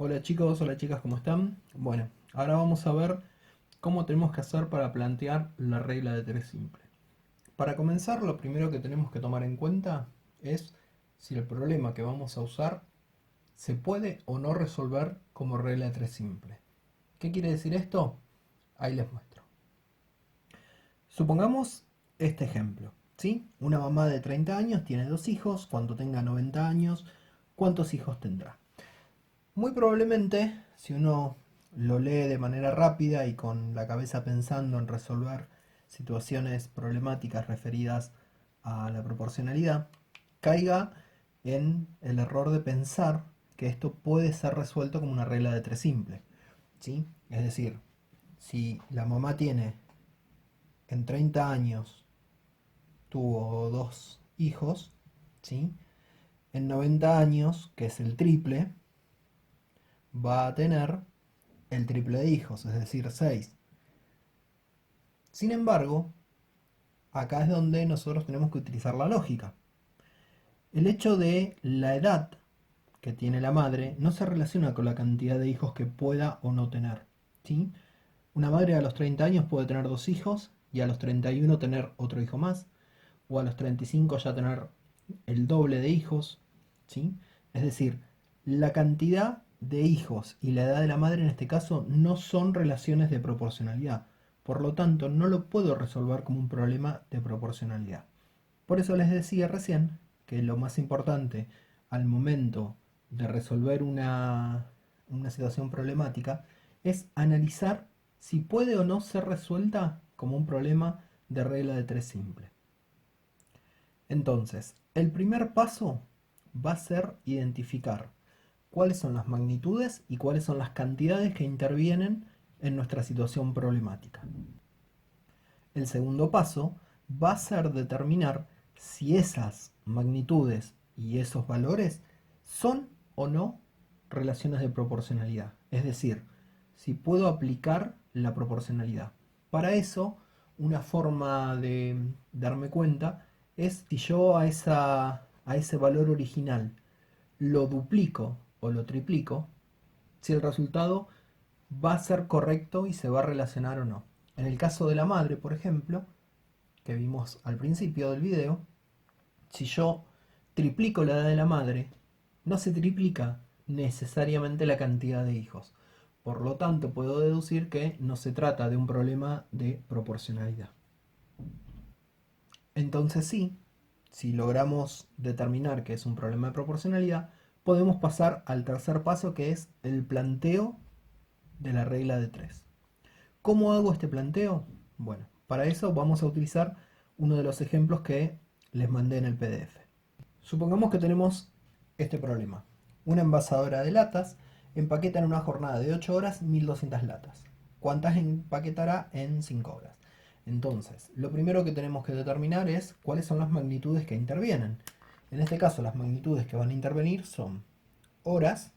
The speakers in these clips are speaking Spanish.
Hola chicos, hola chicas, ¿cómo están? Bueno, ahora vamos a ver cómo tenemos que hacer para plantear la regla de 3 simple. Para comenzar, lo primero que tenemos que tomar en cuenta es si el problema que vamos a usar se puede o no resolver como regla de 3 simple. ¿Qué quiere decir esto? Ahí les muestro. Supongamos este ejemplo, ¿sí? Una mamá de 30 años tiene dos hijos, cuando tenga 90 años, ¿cuántos hijos tendrá? Muy probablemente, si uno lo lee de manera rápida y con la cabeza pensando en resolver situaciones problemáticas referidas a la proporcionalidad, caiga en el error de pensar que esto puede ser resuelto como una regla de 3 simple, ¿sí? Es decir, si la mamá tiene en 30 años tuvo dos hijos, ¿sí? En 90 años, que es el triple, va a tener el triple de hijos, es decir, 6. Sin embargo, acá es donde nosotros tenemos que utilizar la lógica. El hecho de la edad que tiene la madre no se relaciona con la cantidad de hijos que pueda o no tener, ¿sí? Una madre a los 30 años puede tener dos hijos y a los 31 tener otro hijo más, o a los 35 ya tener el doble de hijos, ¿sí? Es decir, la cantidad de hijos y la edad de la madre en este caso no son relaciones de proporcionalidad. Por lo tanto, no lo puedo resolver como un problema de proporcionalidad. Por eso les decía recién que lo más importante al momento de resolver una situación problemática es analizar si puede o no ser resuelta como un problema de regla de 3 simple. Entonces, el primer paso va a ser identificar cuáles son las magnitudes y cuáles son las cantidades que intervienen en nuestra situación problemática. El segundo paso va a ser determinar si esas magnitudes y esos valores son o no relaciones de proporcionalidad. Es decir, si puedo aplicar la proporcionalidad. Para eso, una forma de darme cuenta es si yo a ese valor original lo duplico o lo triplico, si el resultado va a ser correcto y se va a relacionar o no. En el caso de la madre, por ejemplo, que vimos al principio del video, si yo triplico la edad de la madre, no se triplica necesariamente la cantidad de hijos. Por lo tanto, puedo deducir que no se trata de un problema de proporcionalidad. Entonces sí, si logramos determinar que es un problema de proporcionalidad, podemos pasar al tercer paso, que es el planteo de la regla de 3. ¿Cómo hago este planteo? Bueno, para eso vamos a utilizar uno de los ejemplos que les mandé en el PDF. Supongamos que tenemos este problema. Una envasadora de latas empaqueta en una jornada de 8 horas 1200 latas. ¿Cuántas empaquetará en 5 horas? Entonces, lo primero que tenemos que determinar es cuáles son las magnitudes que intervienen. En este caso, las magnitudes que van a intervenir son horas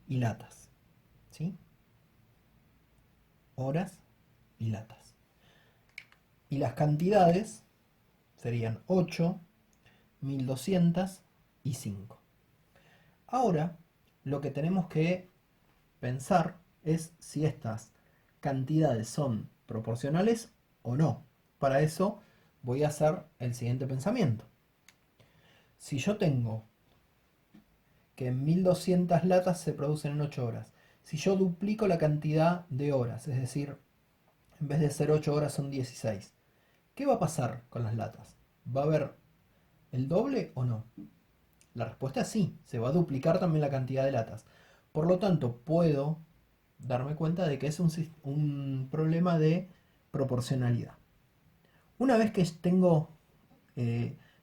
y latas. ¿Sí? Horas y latas. Y las cantidades serían 8, 1200 y 5. Ahora, lo que tenemos que pensar es si estas cantidades son proporcionales o no. Para eso voy a hacer el siguiente pensamiento. Si yo tengo que 1200 latas se producen en 8 horas, si yo duplico la cantidad de horas, es decir, en vez de ser 8 horas son 16, ¿qué va a pasar con las latas? ¿Va a haber el doble o no? La respuesta es sí, se va a duplicar también la cantidad de latas. Por lo tanto, puedo darme cuenta de que es un problema de proporcionalidad. Una vez que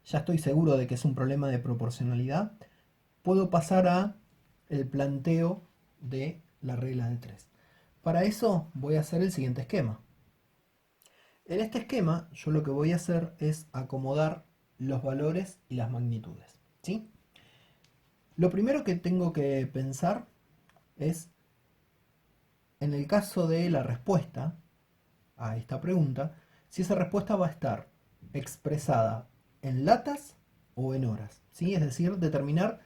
ya estoy seguro de que es un problema de proporcionalidad, puedo pasar a el planteo de la regla de 3. Para eso voy a hacer el siguiente esquema. En este esquema yo lo que voy a hacer es acomodar los valores y las magnitudes, ¿sí? Lo primero que tengo que pensar es, en el caso de la respuesta a esta pregunta, si esa respuesta va a estar expresada en latas o en horas, ¿sí? Es decir, determinar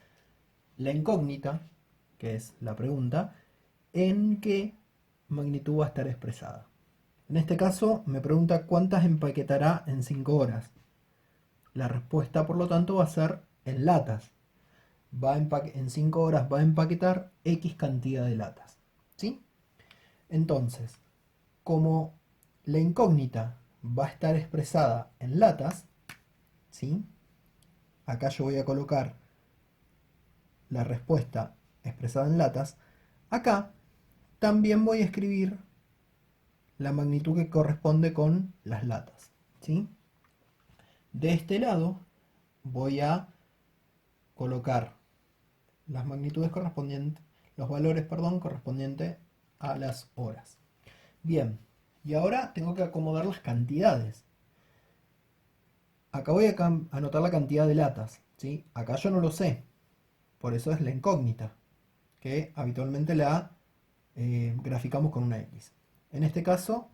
la incógnita que es la pregunta, ¿en qué magnitud va a estar expresada? En este caso me pregunta cuántas empaquetará en 5 horas. La respuesta, por lo tanto, va a ser en latas. En 5 horas va a empaquetar X cantidad de latas. ¿Sí? Entonces, como la incógnita va a estar expresada en latas, ¿sí? Acá yo voy a colocar la respuesta expresada en latas. Acá también voy a escribir la magnitud que corresponde con las latas, ¿sí? De este lado voy a colocar las magnitudes correspondientes, los valores, perdón, correspondientes a las horas. Bien, y ahora tengo que acomodar las cantidades. Acá voy a anotar la cantidad de latas, ¿sí? Acá yo no lo sé, por eso es la incógnita, que habitualmente la graficamos con una X. En este caso,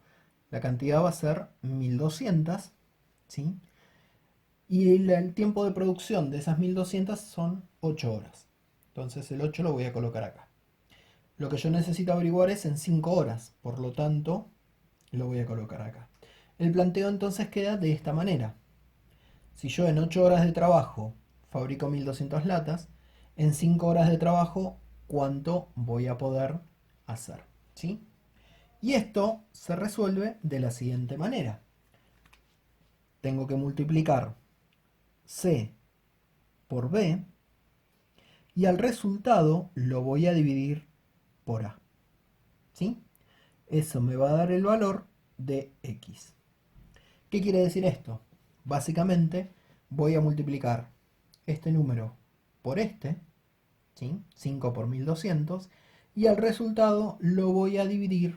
la cantidad va a ser 1200, ¿sí? Y el tiempo de producción de esas 1200 son 8 horas. Entonces el 8 lo voy a colocar acá. Lo que yo necesito averiguar es en 5 horas, por lo tanto lo voy a colocar acá. El planteo entonces queda de esta manera. Si yo en 8 horas de trabajo fabrico 1200 latas, en 5 horas de trabajo, ¿cuánto voy a poder hacer? ¿Sí? Y esto se resuelve de la siguiente manera. Tengo que multiplicar C por B y al resultado lo voy a dividir por A. ¿Sí? Eso me va a dar el valor de X. ¿Qué quiere decir esto? Básicamente voy a multiplicar este número por este, ¿sí? 5 por 1200, y al resultado lo voy a dividir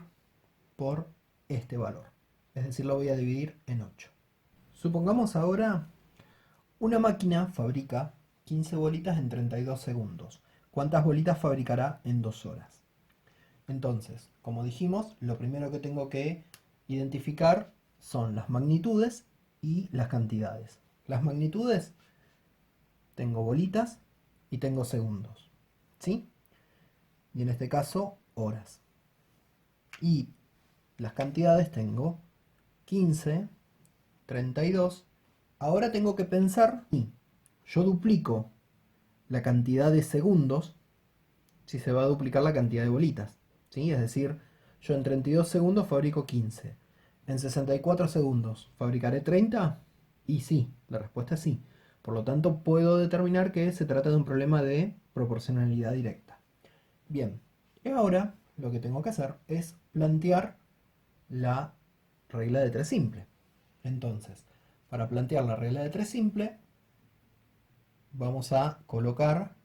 por este valor. Es decir, lo voy a dividir en 8. Supongamos ahora una máquina fabrica 15 bolitas en 32 segundos. ¿Cuántas bolitas fabricará en 2 horas? Entonces, como dijimos, lo primero que tengo que identificar son las magnitudes y las cantidades. Las magnitudes, tengo bolitas y tengo segundos, ¿sí? Y en este caso, horas. Y las cantidades tengo 15, 32. Ahora tengo que pensar, y yo duplico la cantidad de segundos si se va a duplicar la cantidad de bolitas, ¿sí? Es decir, yo en 32 segundos fabrico 15. En 64 segundos, ¿fabricaré 30? Y sí, la respuesta es sí. Por lo tanto, puedo determinar que se trata de un problema de proporcionalidad directa. Bien, y ahora lo que tengo que hacer es plantear la regla de 3 simple. Entonces, para plantear la regla de 3 simple, vamos a colocar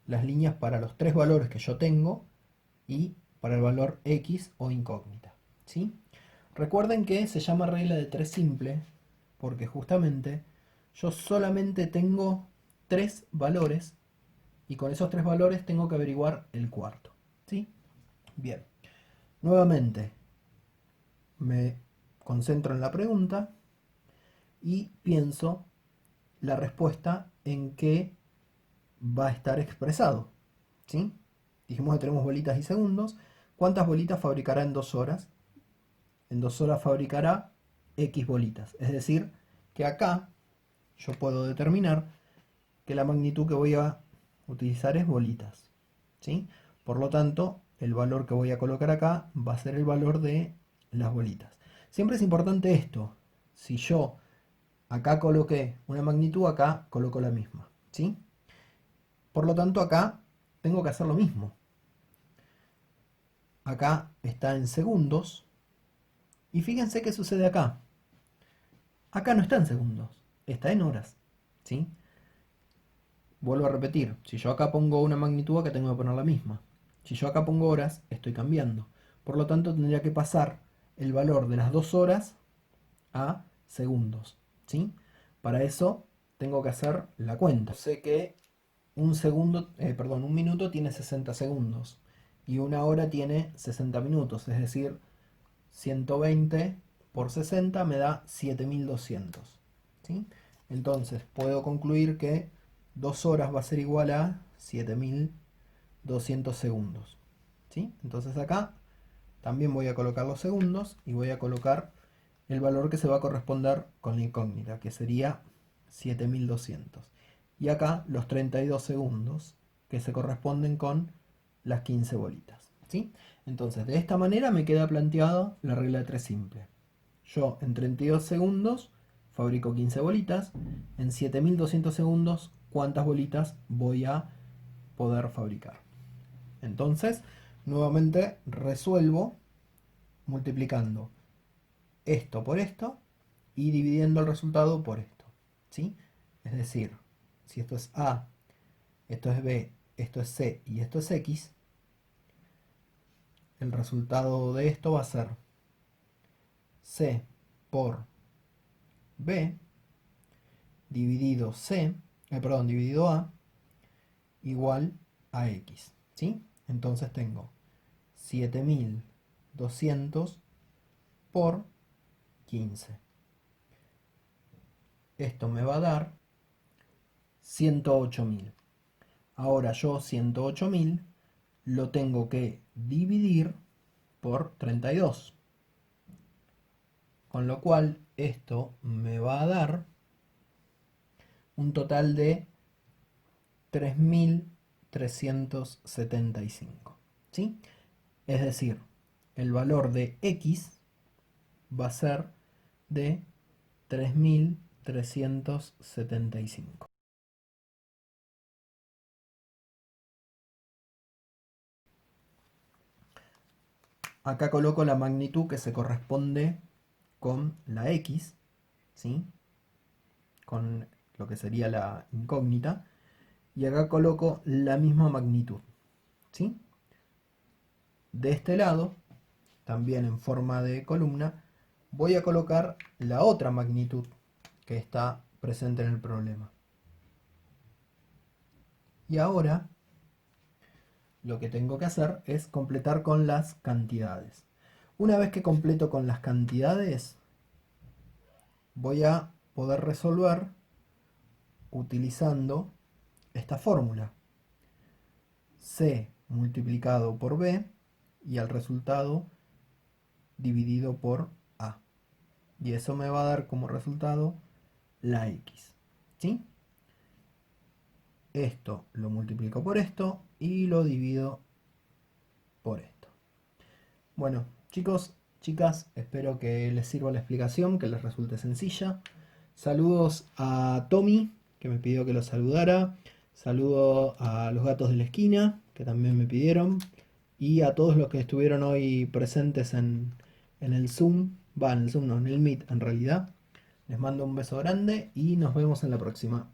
las líneas para los 3 valores que yo tengo y para el valor X o incógnita, ¿sí? Recuerden que se llama regla de 3 simple porque justamente yo solamente tengo 3 valores y con esos 3 valores tengo que averiguar el cuarto, ¿sí? Bien, nuevamente me concentro en la pregunta y pienso la respuesta en qué va a estar expresado, ¿sí? Dijimos que tenemos bolitas y segundos. ¿Cuántas bolitas fabricará en 2 horas? En 2 horas fabricará X bolitas. Es decir, que acá yo puedo determinar que la magnitud que voy a utilizar es bolitas, ¿sí? Por lo tanto, el valor que voy a colocar acá va a ser el valor de las bolitas. Siempre es importante esto. Si yo acá coloqué una magnitud, acá coloco la misma, ¿sí? Por lo tanto, acá tengo que hacer lo mismo. Acá está en segundos. Y fíjense qué sucede acá. Acá no está en segundos, está en horas, ¿sí? Vuelvo a repetir, si yo acá pongo una magnitud, acá tengo que poner la misma. Si yo acá pongo horas, estoy cambiando. Por lo tanto, tendría que pasar el valor de las 2 horas a segundos, ¿sí? Para eso tengo que hacer la cuenta. Sé que un minuto tiene 60 segundos y una hora tiene 60 minutos, es decir, 120 por 60 me da 7200, ¿sí? Entonces puedo concluir que 2 horas va a ser igual a 7000 200 segundos. ¿Sí? Entonces acá también voy a colocar los segundos y voy a colocar el valor que se va a corresponder con la incógnita, que sería 7200. Y acá los 32 segundos que se corresponden con las 15 bolitas. ¿Sí? Entonces de esta manera me queda planteada la regla de 3 simple. Yo en 32 segundos fabrico 15 bolitas. En 7200 segundos, ¿cuántas bolitas voy a poder fabricar? Entonces, nuevamente resuelvo multiplicando esto por esto y dividiendo el resultado por esto. ¿Sí? Es decir, si esto es A, esto es B, esto es C y esto es X, el resultado de esto va a ser C por B dividido dividido A igual a X. ¿Sí? Entonces tengo 7200 por 15. Esto me va a dar 108.000. Ahora yo 108.000 lo tengo que dividir por 32. Con lo cual esto me va a dar un total de 3375. ¿Sí? Es decir, el valor de X va a ser de 3375. Acá coloco la magnitud que se corresponde con la X, ¿sí? Con lo que sería la incógnita. Y acá coloco la misma magnitud, ¿sí? De este lado, también en forma de columna, voy a colocar la otra magnitud que está presente en el problema. Y ahora lo que tengo que hacer es completar con las cantidades. Una vez que completo con las cantidades, voy a poder resolver utilizando esta fórmula. C multiplicado por B y el resultado dividido por A. Y eso me va a dar como resultado la X. ¿Sí? Esto lo multiplico por esto y lo divido por esto. Bueno, chicos, chicas, espero que les sirva la explicación, que les resulte sencilla. Saludos a Tommy, que me pidió que lo saludara. Saludo a los gatos de la esquina, que también me pidieron. Y a todos los que estuvieron hoy presentes en el Zoom. En el Zoom no, en el Meet en realidad. Les mando un beso grande y nos vemos en la próxima.